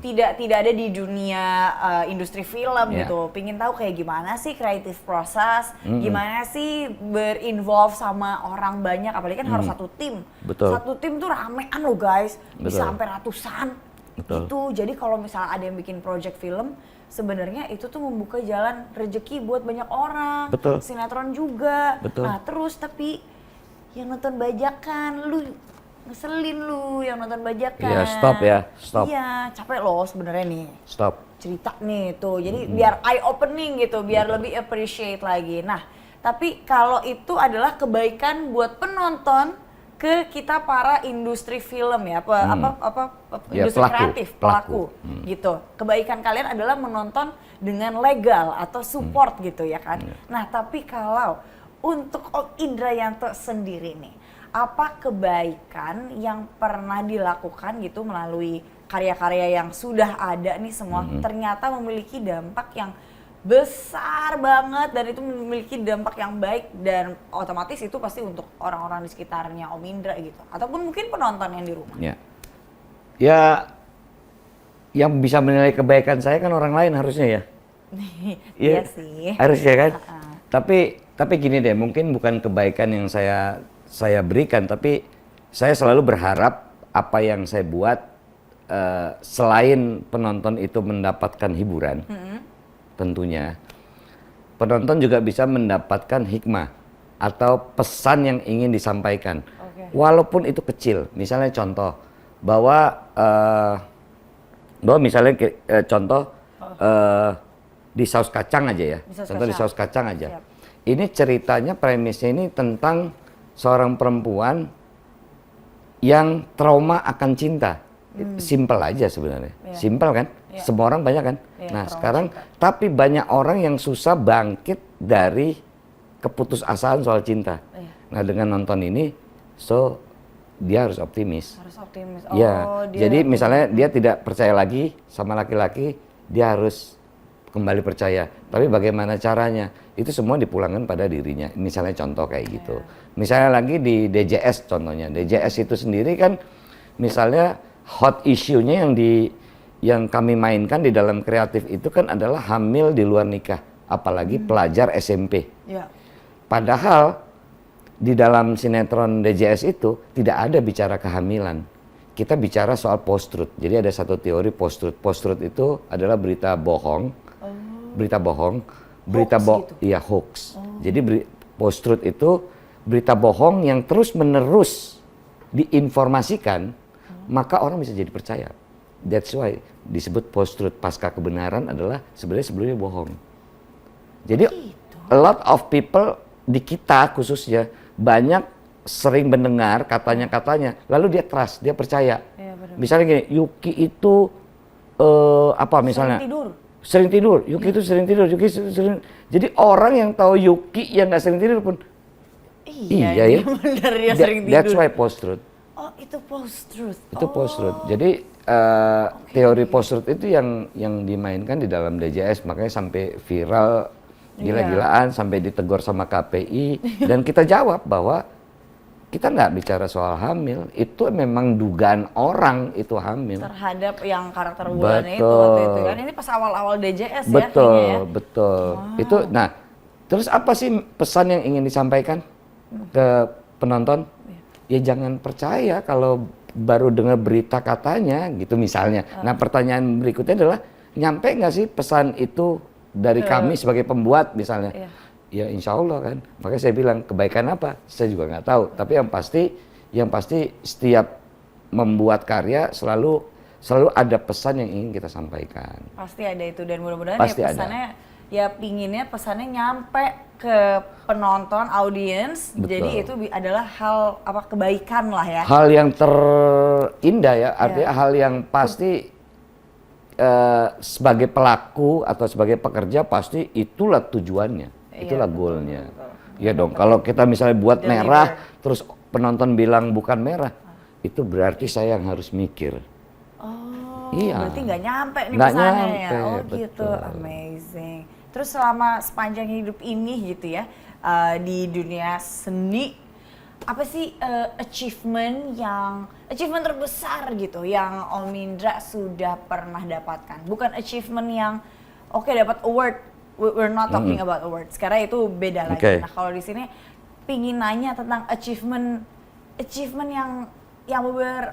tidak ada di dunia industri film gitu. Pingin tahu kayak gimana sih creative process, gimana sih berinvolve sama orang banyak, apalagi kan harus satu tim. Betul. Satu tim tuh ramean loh guys, bisa sampai ratusan. Betul. Gitu. Jadi kalau misalnya ada yang bikin project film, sebenarnya itu tuh membuka jalan rezeki buat banyak orang. Betul. Sinetron juga. Betul. Nah terus tapi yang nonton bajakan, lu ngeselin lu yang nonton bajakan. Iya, stop ya, stop. Iya, capek loh sebenarnya nih. Stop. Cerita nih tuh, jadi biar eye opening gitu, biar lebih appreciate lagi. Nah, tapi kalau itu adalah kebaikan buat penonton ke kita para industri film ya, Ya, industri kreatif, pelaku. Gitu. Kebaikan kalian adalah menonton dengan legal atau support gitu ya kan. Nah, tapi kalau untuk Om Indrayanto sendiri nih, apa kebaikan yang pernah dilakukan gitu melalui karya-karya yang sudah ada nih semua ternyata memiliki dampak yang besar banget dan itu memiliki dampak yang baik dan otomatis itu pasti untuk orang-orang di sekitarnya Om Indra gitu ataupun mungkin penonton yang di rumah. Ya. Ya, yang bisa menilai kebaikan saya kan orang lain harusnya ya. Iya sih. Harusnya kan. Tapi gini deh, mungkin bukan kebaikan yang saya berikan, tapi saya selalu berharap apa yang saya buat selain penonton itu mendapatkan hiburan, tentunya penonton juga bisa mendapatkan hikmah atau pesan yang ingin disampaikan, walaupun itu kecil. Misalnya contoh bahwa misalnya contoh di saus kacang aja ya, di saus kacang aja. Siap. Ini ceritanya, premisnya ini tentang seorang perempuan yang trauma akan cinta. Simpel aja sebenarnya. Simpel kan? Semua orang banyak kan? Nah sekarang cinta. Tapi banyak orang yang susah bangkit dari keputusasaan soal cinta. Nah dengan nonton ini, dia harus optimis. Harus optimis. Jadi misalnya dia tidak percaya lagi sama laki-laki, dia harus kembali percaya. Tapi bagaimana caranya? Itu semua dipulangkan pada dirinya. Misalnya contoh kayak gitu. Misalnya lagi di DJS contohnya. DJS itu sendiri kan misalnya hot issue-nya yang kami mainkan di dalam kreatif itu kan adalah hamil di luar nikah, apalagi pelajar SMP. Padahal di dalam sinetron DJS itu tidak ada bicara kehamilan. Kita bicara soal post-truth. Jadi ada satu teori post-truth. Post-truth itu adalah berita bohong. Hoax. Jadi post-truth itu berita bohong yang terus-menerus diinformasikan, maka orang bisa jadi percaya. That's why disebut post-truth. Pasca kebenaran adalah sebenarnya sebelumnya bohong. Jadi a lot of people di kita khususnya banyak sering mendengar katanya, lalu dia trust, dia percaya. Misalnya gini, Yuki itu misalnya sering tidur. Yuki itu sering tidur. Jadi orang yang tahu Yuki yang nggak sering tidur pun iya ya. Benar ya sering tidur. That's why post-truth. Oh, itu post-truth. Itu post-truth. Jadi teori post-truth itu yang dimainkan di dalam DJS, makanya sampai viral gila-gilaan, sampai ditegur sama KPI dan kita jawab bahwa kita nggak bicara soal hamil, itu memang dugaan orang itu hamil. Terhadap yang karakter bulannya itu waktu itu kan, ini pas awal-awal DJS ya kayaknya ya. Betul. Itu, nah terus apa sih pesan yang ingin disampaikan ke penonton? Ya jangan percaya kalau baru dengar berita katanya gitu misalnya. Nah pertanyaan berikutnya adalah, nyampe nggak sih pesan itu dari kami sebagai pembuat misalnya? Ya insya Allah kan. Makanya saya bilang kebaikan apa? Saya juga nggak tahu. Tapi yang pasti setiap membuat karya selalu ada pesan yang ingin kita sampaikan. Pasti ada itu dan mudah-mudahan ya pesannya pinginnya pesannya nyampe ke penonton, audiens. Jadi itu adalah hal kebaikan lah ya. Hal yang terindah ya. Artinya hal yang pasti sebagai pelaku atau sebagai pekerja pasti itulah tujuannya. Itulah goalnya. Iya dong. Kalau kita misalnya buat merah, terus penonton bilang bukan merah, itu berarti saya yang harus mikir. Berarti nggak nyampe nih pesannya ya. Gitu, betul. Amazing. Terus selama sepanjang hidup ini gitu ya, di dunia seni, apa sih achievement terbesar gitu yang Om Indra sudah pernah dapatkan? Bukan achievement yang dapat award. We're not talking about awards, karena itu beda lagi. Nah kalau di sini pingin nanya tentang achievement yang yang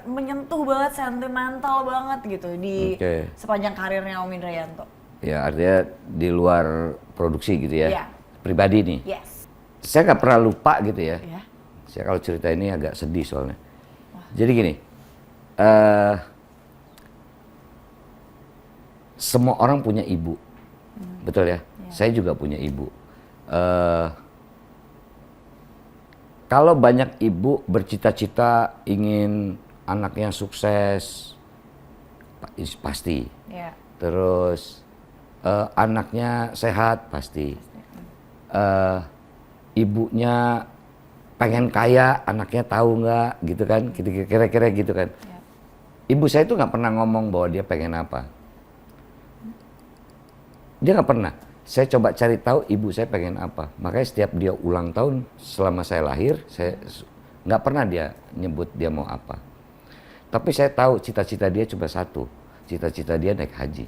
menyentuh banget, sentimental banget gitu di sepanjang karirnya Om Indra Yanto? Ya artinya di luar produksi gitu ya, Iya. pribadi nih. Yes. Saya nggak pernah lupa gitu ya. Iya. Saya kalau cerita ini agak sedih soalnya. Jadi gini, semua orang punya ibu, betul ya? Saya juga punya ibu. Kalau banyak ibu bercita-cita ingin anaknya sukses, pasti. Iya. Terus anaknya sehat, pasti. Ibunya pengen kaya, anaknya tahu nggak, gitu kan? Kira-kira gitu kan? Iya. Ibu saya itu nggak pernah ngomong bahwa dia pengen apa. Dia nggak pernah. Saya coba cari tahu ibu saya pengen apa. Makanya setiap dia ulang tahun selama saya lahir, saya nggak pernah dia nyebut dia mau apa. Tapi saya tahu cita-cita dia cuma satu. Cita-cita dia naik haji.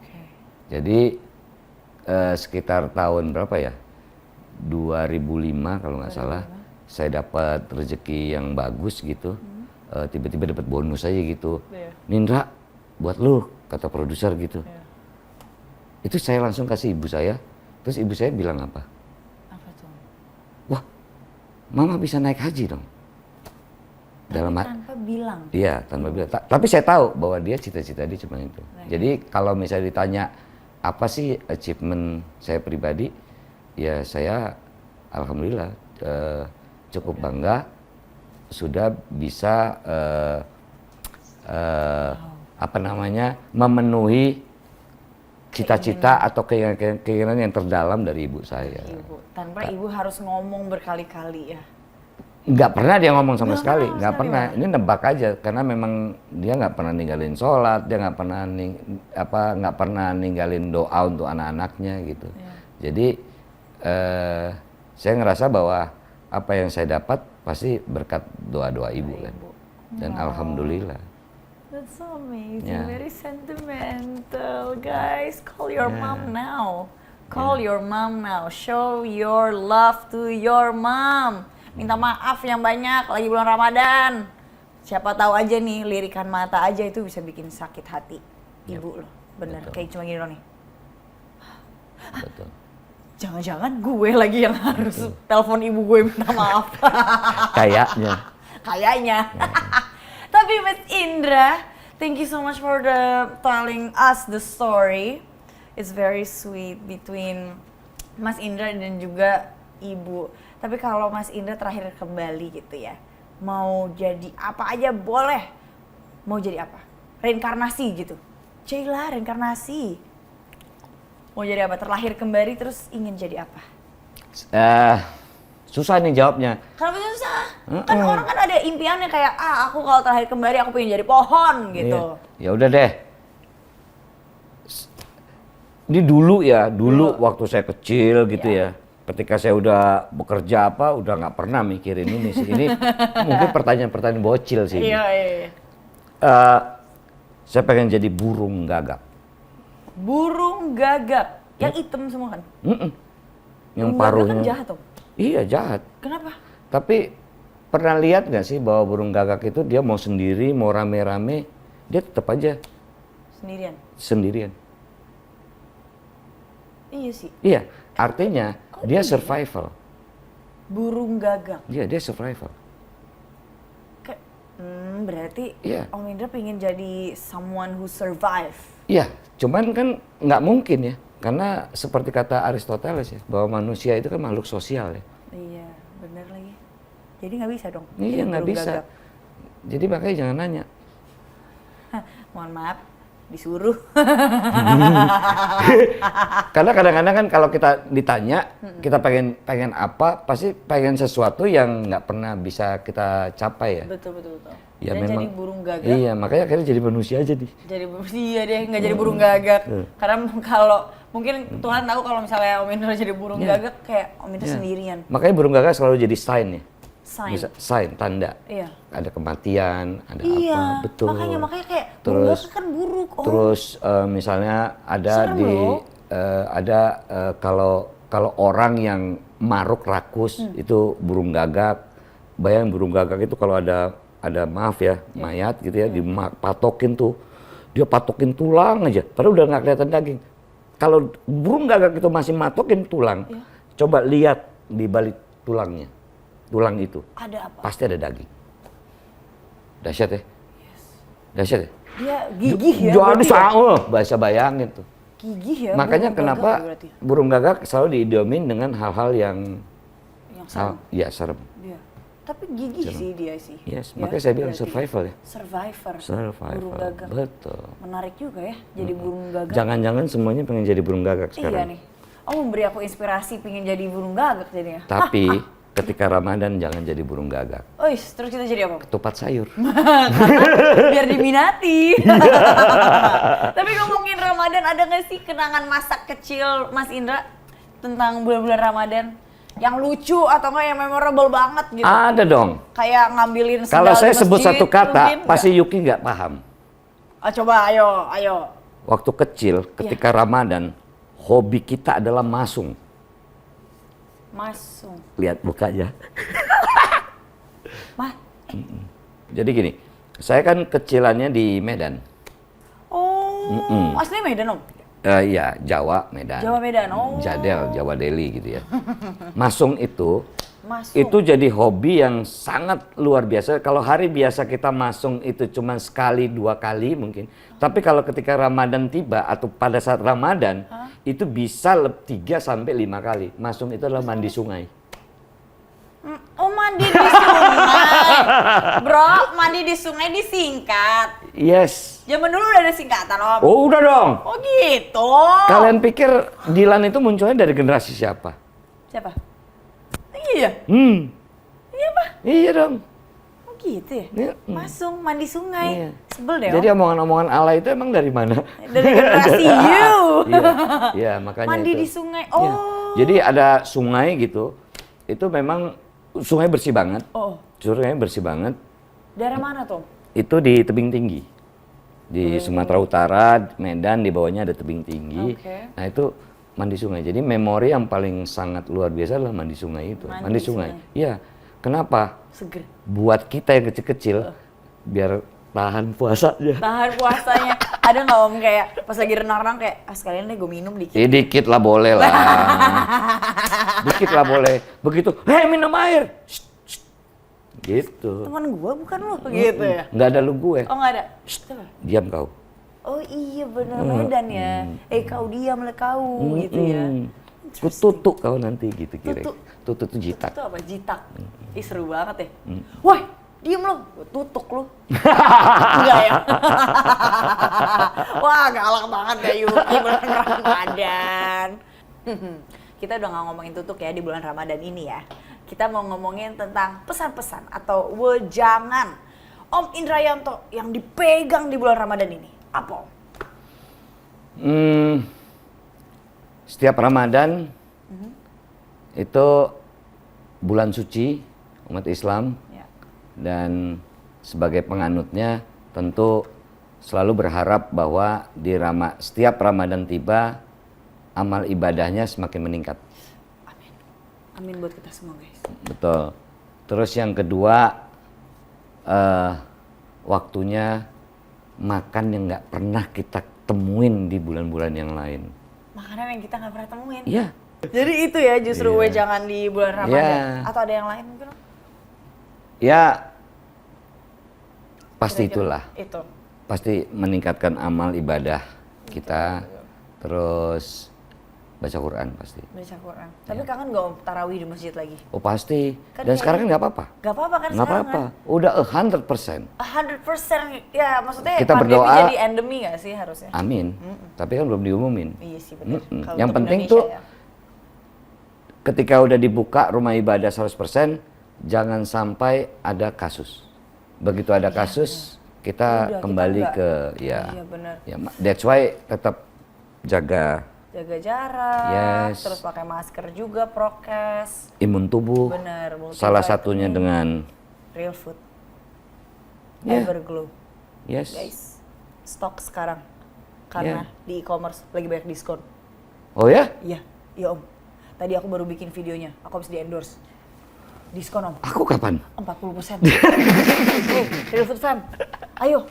Okay. Jadi sekitar tahun berapa ya? 2005 kalau nggak salah. Saya dapat rezeki yang bagus gitu. Tiba-tiba dapat bonus aja gitu. Yeah. Nindra, buat lu, kata produser gitu. Yeah. Itu saya langsung kasih ibu saya, terus ibu saya bilang apa? Apa tuh? Wah, mama bisa naik haji dong. Tanpa bilang? Iya, tanpa bilang. Tapi saya tahu bahwa dia cita-cita dia cuma itu. Right. Jadi kalau misalnya ditanya, apa sih achievement saya pribadi? Ya saya, alhamdulillah, cukup bangga sudah bisa memenuhi cita-cita atau keinginan yang terdalam dari ibu saya. Ibu. Tanpa ibu harus ngomong berkali-kali ya? Nggak pernah dia ngomong sama sekali, nggak pernah. Ya? Ini nebak aja, karena memang dia nggak pernah ninggalin sholat, dia nggak pernah ninggalin doa untuk anak-anaknya gitu. Ya. Jadi saya ngerasa bahwa apa yang saya dapat pasti berkat doa-doa ibu kan. Dan alhamdulillah. That's so amazing, Yeah. very sentimental. Guys, call your mom now. Call your mom now. Show your love to your mom. Minta maaf yang banyak, lagi bulan Ramadan. Siapa tahu aja nih, lirikan mata aja itu bisa bikin sakit hati ibu loh. Bener, Betul. kayak cuma gini loh nih. Betul. Jangan-jangan gue lagi yang harus telepon ibu gue minta maaf. Kayaknya. Kayaknya. Tapi Mas Indra, thank you so much for telling us the story. It's very sweet between Mas Indra dan juga ibu. Tapi kalau Mas Indra terakhir kembali gitu ya, mau jadi apa aja boleh. Mau jadi apa? Reinkarnasi gitu. Cila, reinkarnasi. Mau jadi apa? Terlahir kembali terus ingin jadi apa? Susah nih jawabnya. Kenapa susah? Kan orang kan ada impiannya kayak, aku kalau terakhir kembali aku pengen jadi pohon gitu. Iya. Ya udah deh. Ini dulu waktu saya kecil gitu ya. Ketika saya udah bekerja udah nggak pernah mikirin ini sih. Ini mungkin pertanyaan-pertanyaan bocil sih. Iya. Saya pengen jadi burung gagak. Burung gagak, yang hitam semua kan? Yang Burung paruhnya. gagak kan jahat tuh. Iya jahat. Kenapa? Tapi pernah lihat nggak sih bahwa burung gagak itu dia mau sendiri, mau rame-rame, dia tetap aja sendirian. Iya sih. Iya, artinya dia survival. Burung gagak. Iya, dia survival. Berarti Iya. Om Indra pengen jadi someone who survive. Iya, cuman kan nggak mungkin ya, karena seperti kata Aristoteles ya, bahwa manusia itu kan makhluk sosial ya. Iya, bener lagi. Jadi nggak bisa dong? Iya, jadi nggak burung bisa. gagak. Jadi makanya jangan nanya. Mohon maaf, disuruh. Karena kadang-kadang kan kalau kita ditanya, kita pengen apa, pasti pengen sesuatu yang nggak pernah bisa kita capai ya. Betul. Ya, Dan memang, jadi burung gagak. Iya, makanya akhirnya jadi manusia aja nih. Iya deh, nggak jadi burung gagak. Karena kalau mungkin Tuhan tahu kalau misalnya Om Indra jadi burung gagak, kayak Om Indra sendirian. Makanya burung gagak selalu jadi sign ya. Sign. Tanda. Iya. Ada kematian, ada Iya, apa, betul. makanya kayak burung gagak kan buruk. Terus misalnya ada kalau orang yang maruk rakus itu burung gagak, bayang burung gagak itu kalau ada maaf ya, mayat gitu ya, dipatokin tuh. Dia patokin tulang aja, padahal udah nggak kelihatan daging. Kalau burung gagak itu masih matokin tulang, coba lihat di balik tulangnya. Tulang itu. Ada apa? Pasti ada daging. Dahsyat ya? Dahsyat ya? Dia gigih ya? Jadi berarti ya? bahasa bayangin tuh. Gigih ya? Makanya burung kenapa gagak berarti ya? burung gagak selalu diidiomin dengan hal-hal yang Yang serem. ya serem. Dia. Tapi gigih sih dia sih. Yes, Ya, makanya saya bilang berarti. survival ya. Survivor. Survival. Burung gagak. Betul. Menarik juga ya jadi burung gagak. Jangan-jangan semuanya pengen jadi burung gagak Iya sekarang. nih. Oh, memberi aku inspirasi pengen jadi burung gagak jadinya. Tapi ketika Ramadan jangan jadi burung gagak. Ois, terus kita jadi apa? Ketupat sayur. Biar diminati. Tapi ngomongin Ramadan, ada nggak sih kenangan masa kecil Mas Indra tentang bulan-bulan Ramadan yang lucu atau nggak yang memorable banget gitu? Ada dong. Kayak ngambilin sendal Kalau saya di sebut masjid, satu kata, mungkin pasti Yuki nggak paham. Ah, coba, ayo. Waktu kecil, ketika Ramadan, hobi kita adalah masung. Masung. Lihat mukanya. Mah. Jadi gini, saya kan kecilannya di Medan. Oh, asli Medan om? Iya, Jawa, Medan. Jawa Medan, oh. Jadel, Jawa Delhi gitu ya. Masung itu Masung. jadi hobi yang sangat luar biasa. Kalau hari biasa kita masung itu cuma sekali, 2 kali mungkin. Tapi kalau ketika Ramadan tiba atau pada saat Ramadan, itu bisa 3 sampai 5 kali. Masung itu adalah mandi sungai. Oh, mandi di sungai. Bro, mandi di sungai disingkat. Yes. Zaman dulu udah ada singkatan om. Oh udah dong. Oh gitu. Kalian pikir Dilan itu munculnya dari generasi siapa? Siapa? Iya. Iya apa? Iya dong. Oh gitu ya? Iya, Masung, mandi sungai. Iya. Sebel deh Jadi om. omongan-omongan ala itu emang dari mana? Dari generasi you. Iya, makanya Mandi itu. di sungai. Iya. Oh. Jadi ada sungai gitu. Itu memang sungai bersih banget. Oh. Sungai bersih banget. Daerah mana tuh? Itu di tebing tinggi. Di Sumatera Utara, Medan, di bawahnya ada tebing tinggi. Oke. Nah itu mandi sungai. Jadi memori yang paling sangat luar biasa adalah mandi sungai itu. Mandi Mandi sungai. Iya. Kenapa? Seger. Buat kita yang kecil-kecil, biar tahan puasanya. Tahan puasanya. Ada nggak om kayak pas lagi renang-renang kayak sekalian deh gue minum dikit. Dikit lah boleh lah. Dikit lah boleh. Begitu, hei minum air. Shh, shh. Gitu. Teman gue bukan lu gitu ya? Nggak ada lu gue. Oh nggak ada. Coba. Diam kau. Oh iya benar Medan ya. Kau diam lah kau gitu ya. Ku tutuk kau nanti gitu kira. Tutuk. Tutuk tuh jitak. Itu apa? Jitak. Ih seru banget ya. Woi, diem lo. Gue tutuk lo. Enggak ya? Wah galak banget ya Yuki bulan Ramadan. Kita udah nggak ngomongin tutuk ya di bulan Ramadan ini ya. Kita mau ngomongin tentang pesan-pesan atau wejangan Om Indrayanto yang dipegang di bulan Ramadan ini. Apa Om? Setiap Ramadan itu bulan suci umat Islam Ya. dan sebagai penganutnya tentu selalu berharap bahwa di setiap Ramadan tiba amal ibadahnya semakin meningkat. Amin. Amin buat kita semua guys. Betul. Terus yang kedua waktunya makan yang nggak pernah kita temuin di bulan-bulan yang lain. Makanan yang kita nggak pernah temuin. Iya. Jadi itu ya justru wejangan di bulan Ramadan. Iya. Atau ada yang lain mungkin? Om? Ya pasti Kira-kira itulah. Itu. Pasti meningkatkan amal ibadah kita. Terus baca Quran pasti. Baca Quran. Tapi kangen gak Om tarawih di masjid lagi? Oh pasti. Kan Dan sekarang kan nggak apa-apa. Gak apa-apa kan Nggak sekarang apa-apa. kan? Udah 100%. 100% ya maksudnya Kita pandemi berdoa. jadi endemi gak sih harusnya? Amin. Tapi kan belum diumumin. Iya sih benar. Kalau Yang untuk penting Indonesia tuh ya. ketika udah dibuka rumah ibadah 100%, jangan sampai ada kasus. Begitu ada kasus, kita Udah, kembali kita ke Iya benar. ya. That's why tetap jaga Jaga jarak, Yes. terus pakai masker juga, prokes. imun tubuh. Benar. Salah satunya dengan Real Food. Ya. Everglow. yes. Guys, stok sekarang. Karena di e-commerce lagi banyak diskon. Oh ya? Iya, iya Om. Tadi aku baru bikin videonya, aku habis di endorse. Diskon Om. Aku kapan? 40%. Nih, Real Food Fam. Ayo.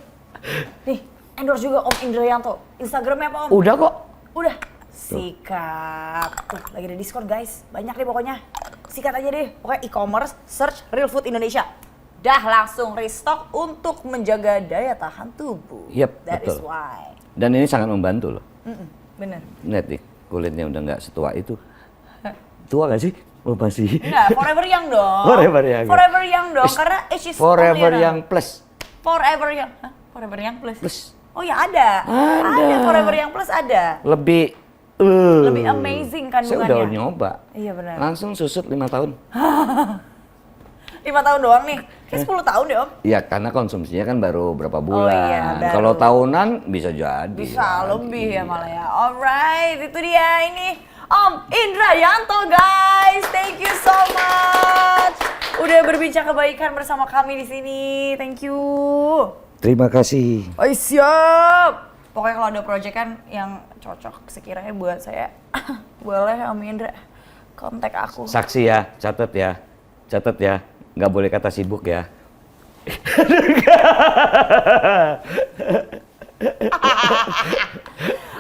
Nih, endorse juga Om Indrayanto. Instagramnya apa Om? Udah kok. Udah. Sikat. Tuh, lagi ada diskon guys. Banyak deh pokoknya. Sikat aja deh. Pokoknya e-commerce, search Real Food Indonesia. Dah langsung restock untuk menjaga daya tahan tubuh. Yep, That betul. is why. Dan ini sangat membantu loh. Bener. Lihat nih, kulitnya udah nggak setua itu. Tua gak sih? Oh masih. Enggak, forever young dong. Forever young. Forever young dong, karena age is Forever only Young Plus. Forever young. Hah? Forever young plus. Plus. Oh ya ada. Ada Forever Young Plus ada. Lebih Lebih amazing kandungannya. Saya udah nyoba. Iya benar. Langsung susut 5 tahun. 5 tahun doang nih. Kayak 10 tahun deh Om. Iya, karena konsumsinya kan baru berapa bulan. iya, baru. Kalau tahunan bisa jadi. Bisa lebih ya malah ya. Alright, itu dia ini Om Indrayanto guys. Thank you so much. Udah berbincang kebaikan bersama kami di sini. Thank you. Terima kasih. Oh siap. Pokoknya kalau ada project kan yang cocok sekiranya buat saya, boleh Om Indra kontak aku. Saksi ya, catat ya. Catat ya. Nggak boleh kata sibuk ya.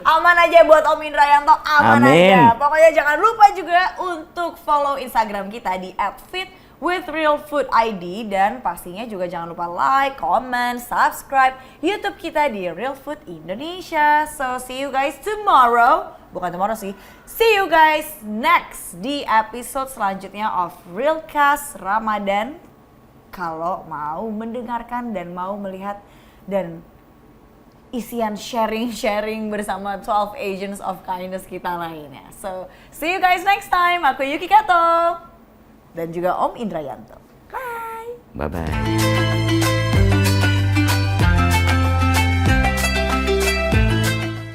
Aman aja buat Om Indrayanto, aman Amin. aja. Pokoknya jangan lupa juga untuk follow Instagram kita di @fitwithrealfoodid dan pastinya juga jangan lupa like, comment, subscribe YouTube kita di Real Food Indonesia. So see you guys tomorrow. Bukan tomorrow sih. See you guys next di episode selanjutnya of Realcast Ramadan. Kalau mau mendengarkan dan mau melihat dan isian sharing-sharing bersama 12 Agents of Kindness kita lainnya. So, see you guys next time. Aku Yuki Kato. Dan juga Om Indrayanto. Bye! Bye-bye.